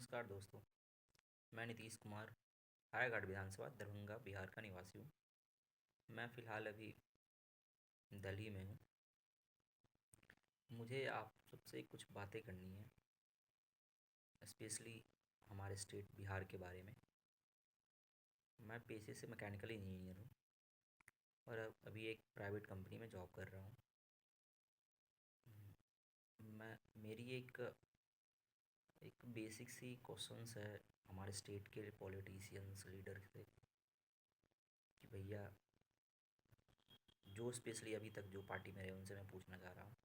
नमस्कार दोस्तों। मैं नीतीश कुमार हायाघाट विधानसभा दरभंगा बिहार का निवासी हूँ। मैं फ़िलहाल अभी दिल्ली में हूँ। मुझे आप सबसे कुछ बातें करनी है, स्पेशली हमारे स्टेट बिहार के बारे में। मैं पेशे से मैकेनिकल इंजीनियर हूँ और अभी एक प्राइवेट कंपनी में जॉब कर रहा हूँ। मैं मेरी एक बेसिक सी क्वेश्चंस है हमारे स्टेट के पॉलिटिशियंस लीडर से कि भैया, जो स्पेशली अभी तक जो पार्टी में रहे उनसे मैं पूछना चाह रहा हूँ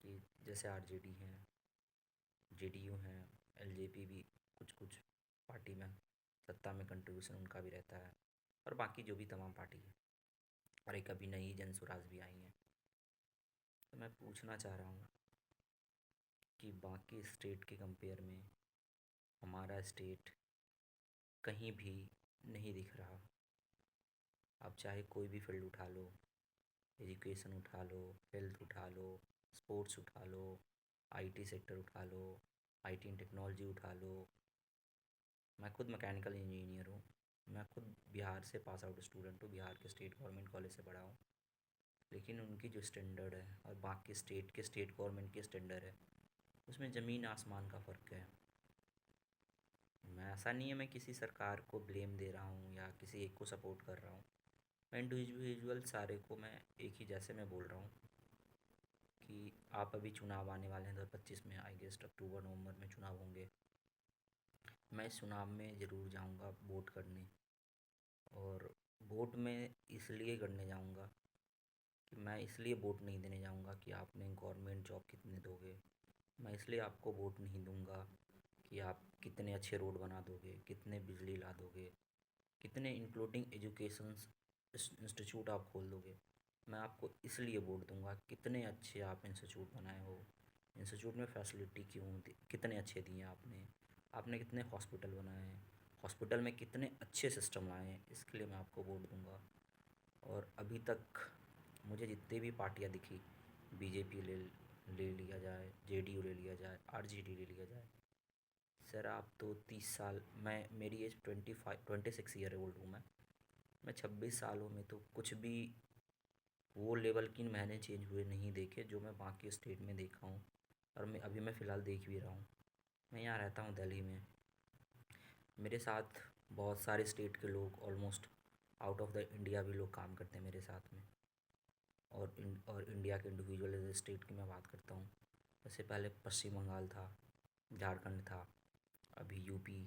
कि जैसे आरजेडी हैं, जेडीयू हैं, एलजेपी भी कुछ कुछ पार्टी में सत्ता में कंट्रीब्यूशन उनका भी रहता है, और बाकी जो भी तमाम पार्टी है, और एक अभी नई जन स्वराज भी आई हैं। तो मैं पूछना चाह रहा हूँ कि बाकी स्टेट के कंपेयर में हमारा स्टेट कहीं भी नहीं दिख रहा। आप चाहे कोई भी फील्ड उठा लो, एजुकेशन उठा लो, हेल्थ उठा लो, स्पोर्ट्स उठा लो, आईटी सेक्टर उठा लो, आईटी एंड टेक्नोलॉजी उठा लो। मैं खुद मैकेनिकल इंजीनियर हूँ। मैं खुद बिहार से पास आउट स्टूडेंट हूँ, बिहार के स्टेट गवर्नमेंट कॉलेज से पढ़ा हूँ। लेकिन उनकी जो स्टैंडर्ड है और बाकी स्टेट गवर्नमेंट की स्टैंडर्ड है, उसमें ज़मीन आसमान का फ़र्क है। मैं ऐसा नहीं है मैं किसी सरकार को ब्लेम दे रहा हूँ या किसी एक को सपोर्ट कर रहा हूँ। मैं इंडिविजुअल सारे को मैं एक ही जैसे मैं बोल रहा हूँ कि आप अभी चुनाव आने वाले हैं 2025 में, आई गेस अक्टूबर नवंबर में चुनाव होंगे। मैं इस चुनाव में ज़रूर जाऊंगा वोट करने, और वोट में इसलिए करने जाऊंगा कि मैं इसलिए वोट नहीं देने जाऊंगा कि आपने गवर्नमेंट जॉब कितने दोगे। मैं इसलिए आपको वोट नहीं दूंगा कि आप कितने अच्छे रोड बना दोगे, कितने बिजली ला दोगे, कितने इंक्लूडिंग एजुकेशन इंस्टीट्यूट आप खोल दोगे। मैं आपको इसलिए वोट दूंगा कितने अच्छे आप इंस्टीट्यूट बनाए हो, इंस्टीट्यूट में फैसिलिटी कितने अच्छे दिए आपने, आपने कितने हॉस्पिटल बनाए हैं, हॉस्पिटल में कितने अच्छे सिस्टम लाए हैं, इसके लिए मैं आपको वोट दूंगा। और अभी तक मुझे जितनी भी पार्टियां दिखी, बीजेपी ले लिया जाए, जेडीयू ले लिया जाए, आरजेडी ले लिया जाए, सर आप तो 30 साल, मैं मेरी एज 26 ईयर ओल्ड हूँ। मैं 26 सालों में तो कुछ भी वो लेवल की मैंने चेंज हुए नहीं देखे जो मैं बाकी स्टेट में देखा हूँ। और मैं फ़िलहाल देख भी रहा हूँ। मैं यहाँ रहता हूँ दिल्ली में। मेरे साथ बहुत सारे स्टेट के लोग, almost out of the India भी लोग काम करते हैं मेरे साथ में। और इंडिया के इंडिविजुअल स्टेट की मैं बात करता हूँ, जैसे पहले पश्चिम बंगाल था, झारखंड था, अभी यूपी।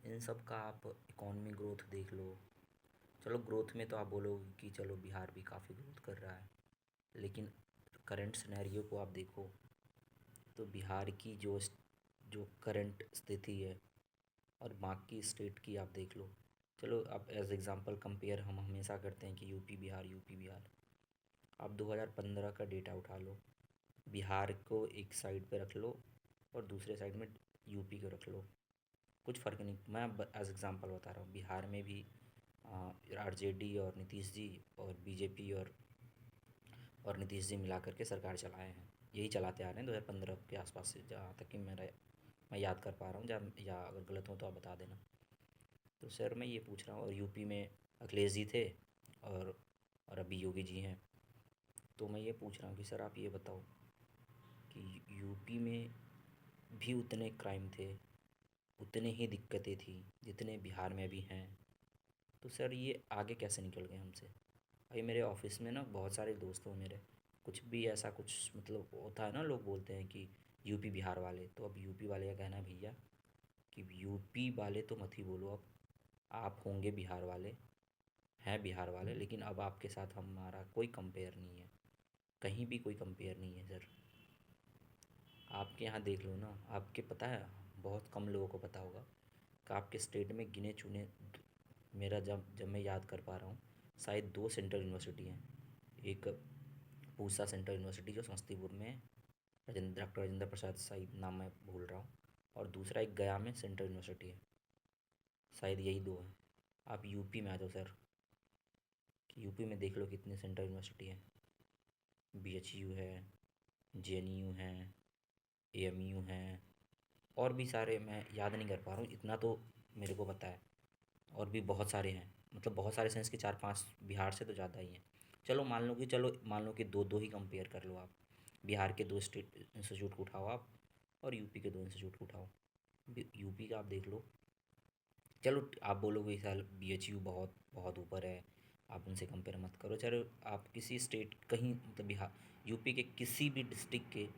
इन सब का आप इकॉनमी ग्रोथ देख लो। चलो ग्रोथ में तो आप बोलोगे कि चलो बिहार भी काफ़ी ग्रोथ कर रहा है, लेकिन करंट सिनेरियो को आप देखो तो बिहार की जो करंट स्थिति है और बाकी स्टेट की आप देख लो। चलो आप एज एग्ज़ाम्पल कंपेयर हम हमेशा करते हैं कि यूपी बिहार। आप 2015 का डेटा उठा लो, बिहार को एक साइड पे रख लो और दूसरे साइड में यूपी को रख लो, कुछ फ़र्क नहीं। मैं एज एग्ज़ाम्पल बता रहा हूँ, बिहार में भी आरजेडी और नीतीश जी और बीजेपी और नीतीश जी मिला करके सरकार चलाए हैं। यही चलाते आ रहे हैं 2015 के आसपास से, जहाँ तक कि मैं याद कर पा रहा हूँ। जहाँ या अगर गलत हो तो आप बता देना। तो सर मैं ये पूछ रहा हूँ, और यूपी में अखिलेश जी थे और और अभी योगी जी हैं। तो मैं ये पूछ रहा हूँ कि सर आप ये बताओ कि यूपी में भी उतने क्राइम थे, उतने ही दिक्कतें थी जितने बिहार में भी हैं, तो सर ये आगे कैसे निकल गए हमसे। भाई मेरे ऑफिस में ना बहुत सारे दोस्त हैं मेरे, कुछ भी ऐसा कुछ मतलब होता है ना, लोग बोलते हैं कि यूपी बिहार वाले। तो अब यूपी वाले का कहना है भैया कि यूपी वाले तो मत ही बोलो, अब आप होंगे बिहार वाले, हैं बिहार वाले, लेकिन अब आपके साथ हमारा कोई कंपेयर नहीं है, कहीं भी कोई कंपेयर नहीं है सर। आपके यहाँ देख लो ना, आपके पता है, बहुत कम लोगों को पता होगा कि आपके स्टेट में गिने चुने, मेरा जब जब मैं याद कर पा रहा हूँ, शायद 2 सेंट्रल यूनिवर्सिटी हैं। एक पूसा सेंट्रल यूनिवर्सिटी जो समस्तीपुर में है, डॉक्टर राजेंद्र प्रसाद, शायद नाम मैं भूल रहा हूँ, और दूसरा एक गया में सेंट्रल यूनिवर्सिटी है। शायद यही 2 हैं। आप यूपी में आ जाओ सर, कि यूपी में देख लो कितनी सेंट्रल यूनिवर्सिटी हैं। बीएचयू है, जेएनयू है, एएमयू है, और भी सारे मैं याद नहीं कर पा रहा हूँ, इतना तो मेरे को पता है। और भी बहुत सारे हैं, मतलब बहुत सारे सेंस के 4-5 बिहार से तो ज़्यादा ही हैं। चलो मान लो कि दो दो ही कंपेयर कर लो आप। बिहार के 2 स्टेट इंस्टीट्यूट को उठाओ आप, और यूपी के 2 इंस्टीट्यूट को उठाओ। यूपी का आप देख लो। चलो आप बोलोगे इस साल बीएचयू बहुत बहुत ऊपर है, आप उनसे कंपेयर मत करो। चलो आप किसी स्टेट कहीं, मतलब बिहार यूपी के किसी भी डिस्ट्रिक्ट के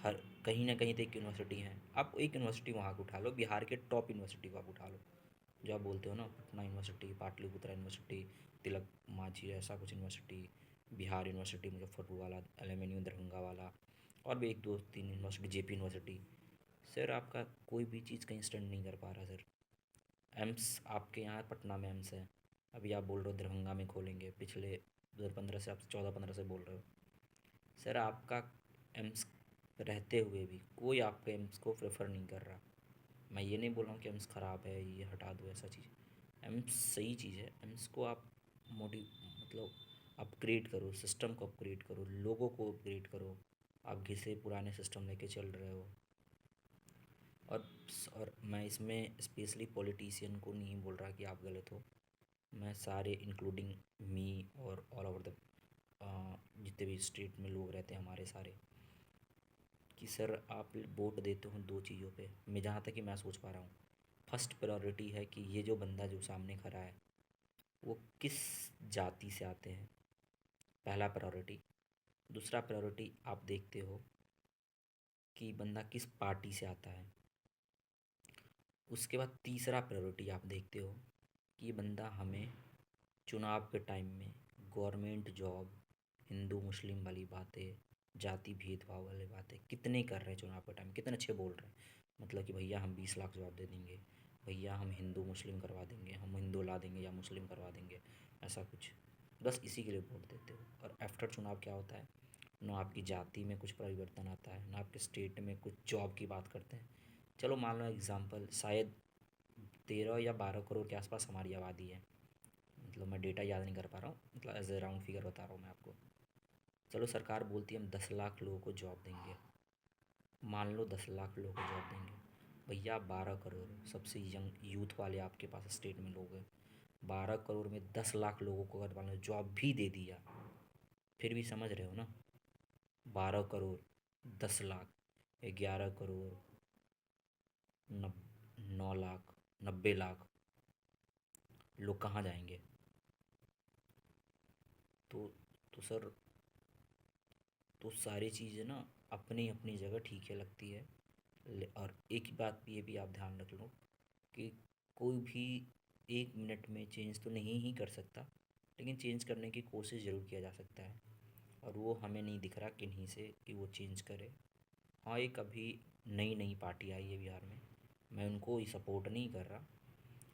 हर कहीं ना कहीं तो एक यूनिवर्सिटी है, आप एक यूनिवर्सिटी वहाँ को उठा लो, बिहार के टॉप यूनिवर्सिटी को आप उठा लो। जो आप बोलते हो ना, पटना यूनिवर्सिटी, पाटलिपुत्रा यूनिवर्सिटी, तिलक मांझी ऐसा कुछ यूनिवर्सिटी, बिहार यूनिवर्सिटी मुजफ्फरपुर वाला, एलएमएनयू दरभंगा वाला, और भी एक दो तीन यूनिवर्सिटी, जेपी यूनिवर्सिटी। सर आपका कोई भी चीज़ कहीं स्टैंड नहीं कर पा रहा सर। एम्स आपके यहाँ पटना में एम्स है, अभी आप बोल रहे हो दरभंगा में खोलेंगे, पिछले 2015 से, आप 14-15 से बोल रहे हो। सर आपका एम्स रहते हुए भी कोई आपके एम्स को प्रेफर नहीं कर रहा। मैं ये नहीं बोल रहा हूँ कि एम्स ख़राब है, ये हटा दो, ऐसा चीज़। एम्स सही चीज़ है, एम्स को आप मोटी मतलब अपग्रेड करो, सिस्टम को अपग्रेड करो, लोगों को अपग्रेड करो। आप घिसे पुराने सिस्टम लेके चल रहे हो। और और मैं इसमें स्पेशली पॉलिटिशियन को नहीं बोल रहा कि आप गलत हो। मैं सारे इंक्लूडिंग मी और ऑल ओवर द जितने भी स्टेट में लोग रहते हैं हमारे सारे, कि सर आप वोट देते हो दो चीज़ों पे। मैं जहाँ तक कि मैं सोच पा रहा हूँ, फर्स्ट प्रायोरिटी है कि ये जो बंदा जो सामने खड़ा है वो किस जाति से आते हैं, पहला प्रायोरिटी। दूसरा प्रायोरिटी आप देखते हो कि बंदा किस पार्टी से आता है। उसके बाद तीसरा प्रायोरिटी आप देखते हो कि ये बंदा हमें चुनाव के टाइम में गवर्नमेंट जॉब, हिंदू मुस्लिम वाली बातें, जाति भेदभाव वाली बातें कितने कर रहे हैं चुनाव के टाइम, कितने अच्छे बोल रहे हैं। मतलब कि भैया हम 20 लाख जॉब दे देंगे, भैया हम हिंदू मुस्लिम करवा देंगे, हम हिंदू ला देंगे या मुस्लिम करवा देंगे, ऐसा कुछ। बस इसी के लिए वोट देते हो, और आफ्टर चुनाव क्या होता है, ना आपकी जाति में कुछ परिवर्तन आता है, ना आपके स्टेट में कुछ जॉब की बात करते हैं। चलो मान लो एग्ज़ाम्पल, शायद 13 या 12 करोड़ के आसपास हमारी आबादी है, मतलब मैं डेटा याद नहीं कर पा रहा हूँ, मतलब एज ए राउंड फिगर बता रहा हूँ मैं आपको। चलो सरकार बोलती है हम 10 लाख लोगों को जॉब देंगे, मान लो 10 लाख लोगों को जॉब देंगे। भैया 12 करोड़ सबसे यंग यूथ वाले आपके पास स्टेट में लोग हैं, 12 करोड़ में 10 लाख लोगों को अगर मान लो जॉब भी दे दिया, फिर भी समझ रहे हो ना, 12 करोड़, 10 लाख, 11 करोड़, 9 लाख, 90 लाख लोग कहाँ जाएंगे। तो तो सर, तो सारी चीज़ें ना अपनी अपनी जगह ठीक है, लगती है। और एक ही बात ये भी आप ध्यान रख लो कि कोई भी 1 मिनट में चेंज तो नहीं ही कर सकता, लेकिन चेंज करने की कोशिश ज़रूर किया जा सकता है। और वो हमें नहीं दिख रहा किन्हीं से कि वो चेंज करे। हाँ, एक अभी नई नई पार्टी आई है बिहार में, मैं उनको ही सपोर्ट नहीं कर रहा,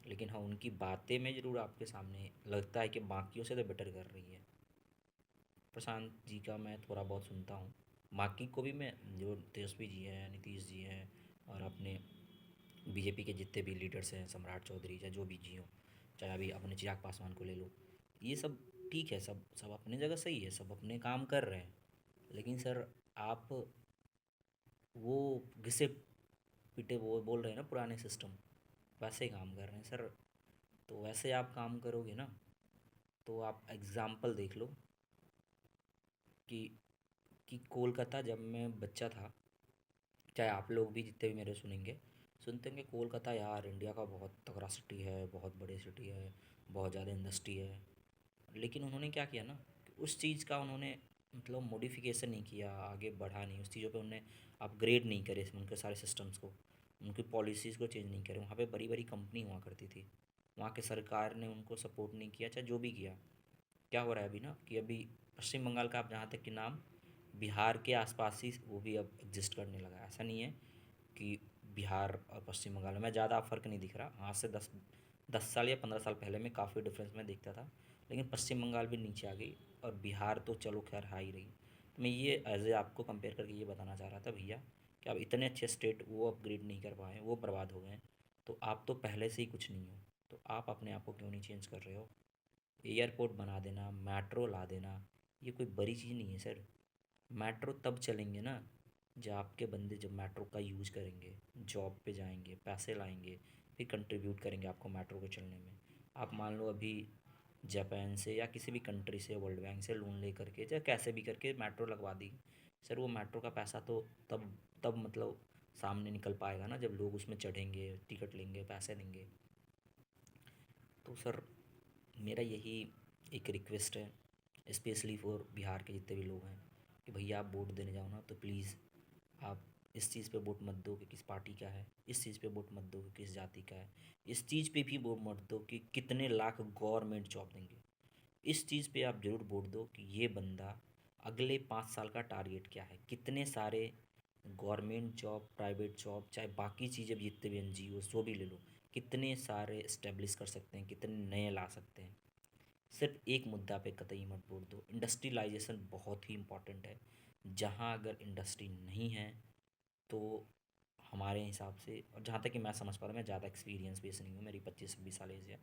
लेकिन हाँ उनकी बातें में ज़रूर आपके सामने लगता है कि बाकियों से तो बेटर कर रही है। प्रशांत जी का मैं थोड़ा बहुत सुनता हूँ, बाकी को भी मैं, जो तेजस्वी जी हैं, नीतीश जी हैं, और अपने बीजेपी के जितने भी लीडर्स हैं, सम्राट चौधरी या जो भी जी हों, चाहे अभी अपने चिराग पासवान को ले लो, ये सब ठीक है, सब सब अपनी जगह सही है, सब अपने काम कर रहे हैं। लेकिन सर आप वो घिसे पिटे वो बोल रहे हैं ना पुराने सिस्टम, वैसे ही काम कर रहे हैं सर। तो वैसे आप काम करोगे ना, तो आप एग्ज़ाम्पल देख लो कि कोलकाता जब मैं बच्चा था, चाहे आप लोग भी जितने भी मेरे सुनेंगे, सुनते होंगे कोलकाता यार इंडिया का बहुत तगड़ा सिटी है, बहुत बड़ी सिटी है, बहुत ज़्यादा इंडस्ट्री है। लेकिन उन्होंने क्या किया ना, कि उस चीज़ का उन्होंने मतलब मॉडिफिकेशन नहीं किया, आगे बढ़ा नहीं, उस चीज़ों पे उन्होंने अपग्रेड नहीं करे उनके सारे सिस्टम्स को, उनकी पॉलिसीज़ को चेंज नहीं करे। वहाँ पे बड़ी बड़ी कंपनी हुआ करती थी, वहाँ के सरकार ने उनको सपोर्ट नहीं किया, चाहे जो भी किया। क्या हो रहा है अभी ना, कि अभी पश्चिम बंगाल का, आप जहाँ तक कि नाम बिहार के आसपास ही वो भी अब एग्जिस्ट करने लगा है। ऐसा नहीं है कि बिहार और पश्चिम बंगाल में ज़्यादा फ़र्क नहीं दिख रहा, आज से 10 10 साल या 15 साल पहले में काफ़ी डिफरेंस मैं देखता था। लेकिन पश्चिम बंगाल भी नीचे आ गई, और बिहार तो चलो खैर आ ही रही। तो मैं ये एज ए आपको कंपेयर करके ये बताना चाह रहा था भैया, कि आप इतने अच्छे स्टेट वो अपग्रेड नहीं कर पाए, वो बर्बाद हो गए हैं, तो आप तो पहले से ही कुछ नहीं हो, तो आप अपने आप को क्यों नहीं चेंज कर रहे हो। एयरपोर्ट बना देना, मेट्रो ला देना, ये कोई बड़ी चीज़ नहीं है सर। मेट्रो तब चलेंगे ना जब आपके बंदे जब मेट्रो का यूज़ करेंगे, जॉब पे जाएंगे, पैसे लाएंगे, फिर कंट्रीब्यूट करेंगे आपको मेट्रो के चलने में। आप मान लो अभी जापान से या किसी भी कंट्री से वर्ल्ड बैंक से लोन ले करके या कैसे भी करके मेट्रो लगवा दी, सर वो मेट्रो का पैसा तो तब तब मतलब सामने निकल पाएगा ना जब लोग उसमें चढ़ेंगे, टिकट लेंगे, पैसे देंगे। तो सर मेरा यही एक रिक्वेस्ट है, स्पेशली फॉर बिहार के जितने भी लोग हैं, कि भैया आप वोट देने जाओ ना तो प्लीज़ आप इस चीज़ पे वोट मत दो कि किस पार्टी का है, इस चीज़ पे वोट मत दो कि किस जाति का है, इस चीज़ पे भी वोट मत दो कि कितने लाख गवर्नमेंट जॉब देंगे। इस चीज़ पे आप ज़रूर वोट दो कि ये बंदा अगले 5 साल का टारगेट क्या है, कितने सारे गवर्नमेंट जॉब, प्राइवेट जॉब, चाहे बाकी चीज़ें भी जितने भी एनजीओ जो भी ले लो, कितने सारे इस्टेब्लिश कर सकते हैं, कितने नए ला सकते हैं। सिर्फ एक मुद्दा पे कतई मत वोट दो, इंडस्ट्रियलाइजेशन बहुत ही इम्पॉर्टेंट है। जहाँ अगर इंडस्ट्री नहीं है तो हमारे हिसाब से, और जहाँ तक कि मैं समझ पा रहा हूँ, मैं ज़्यादा एक्सपीरियंस बेस नहीं हूँ, मेरी 25-26 साल एज है,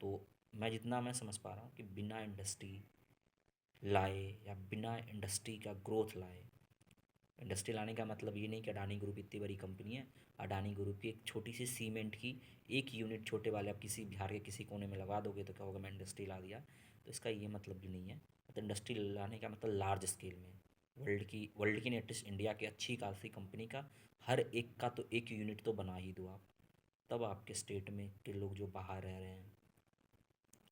तो मैं जितना मैं समझ पा रहा हूँ कि बिना इंडस्ट्री लाए या बिना इंडस्ट्री का ग्रोथ लाए, इंडस्ट्री लाने का मतलब ये नहीं कि अडानी ग्रुप इतनी बड़ी कंपनी है, अडानी ग्रुप की एक छोटी सी सीमेंट की एक यूनिट छोटे वाले आप किसी बिहार के किसी कोने में लगा दोगे तो क्या होगा, मैं इंडस्ट्री ला दिया, तो इसका ये मतलब भी नहीं है। तो इंडस्ट्री लाने का मतलब लार्ज स्केल में, वर्ल्ड की नहीं, एटलीस्ट इंडिया की अच्छी खासी कंपनी का हर एक का तो एक यूनिट तो बना ही दो आप। तब आपके स्टेट में के लोग जो बाहर रह रहे हैं,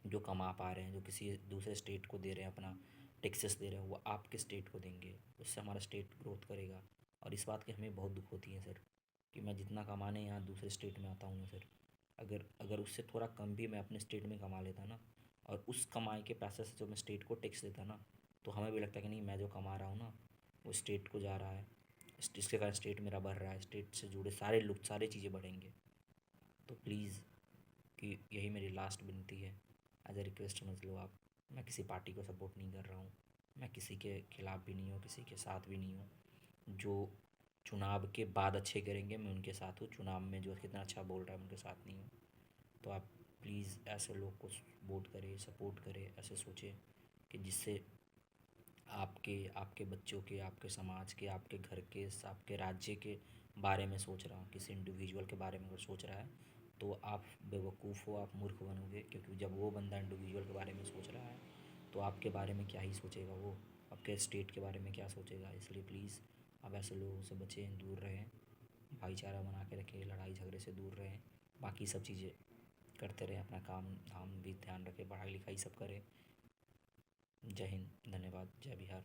जो कमा पा रहे हैं, जो किसी दूसरे स्टेट को दे रहे हैं, अपना टैक्सेस दे रहे हैं, वो आपके स्टेट को देंगे, उससे हमारा स्टेट ग्रोथ करेगा। और इस बात की हमें बहुत दुख होती है सर, कि मैं जितना कमाने यहाँ दूसरे स्टेट में आता हूँ ना सर, अगर अगर उससे थोड़ा कम भी मैं अपने स्टेट में कमा लेता ना, और उस कमाई के पैसे से जो मैं स्टेट को टैक्स देता ना, तो हमें भी लगता है कि नहीं, मैं जो कमा रहा हूँ ना वो स्टेट को जा रहा है, इसके कारण स्टेट मेरा बढ़ रहा है, स्टेट से जुड़े सारे लोग सारी चीज़ें बढ़ेंगे। तो प्लीज़, कि यही मेरी लास्ट विनती है, एज ए रिक्वेस्ट समझ लो आप। मैं किसी पार्टी को सपोर्ट नहीं कर रहा हूँ, मैं किसी के खिलाफ़ भी नहीं हूँ, किसी के साथ भी नहीं हूँ। जो चुनाव के बाद अच्छे करेंगे मैं उनके साथ हूँ, चुनाव में जो कितना अच्छा बोल रहा है उनके साथ नहीं हूँ। तो आप प्लीज़ ऐसे लोग को वोट करें, सपोर्ट करें, ऐसे सोचें कि जिससे आपके आपके बच्चों के, आपके समाज के, आपके घर के, आपके राज्य के बारे में सोच रहा हूँ, किसी इंडिविजुअल के बारे में अगर सोच रहा है तो आप बेवकूफ़ हो, आप मूर्ख बनोगे, क्योंकि जब वो बंदा इंडिविजुअल के बारे में सोच रहा है तो आपके बारे में क्या ही सोचेगा वो, आपके स्टेट के बारे में क्या सोचेगा। इसलिए प्लीज़ आप ऐसे लोगों से बचें, दूर रहें, भाईचारा बना के रखें, लड़ाई झगड़े से दूर रहें, बाकी सब चीज़ें करते रहें, अपना काम धाम भी ध्यान रखें, पढ़ाई लिखाई सब करें। जय हिंद, धन्यवाद, जय बिहार।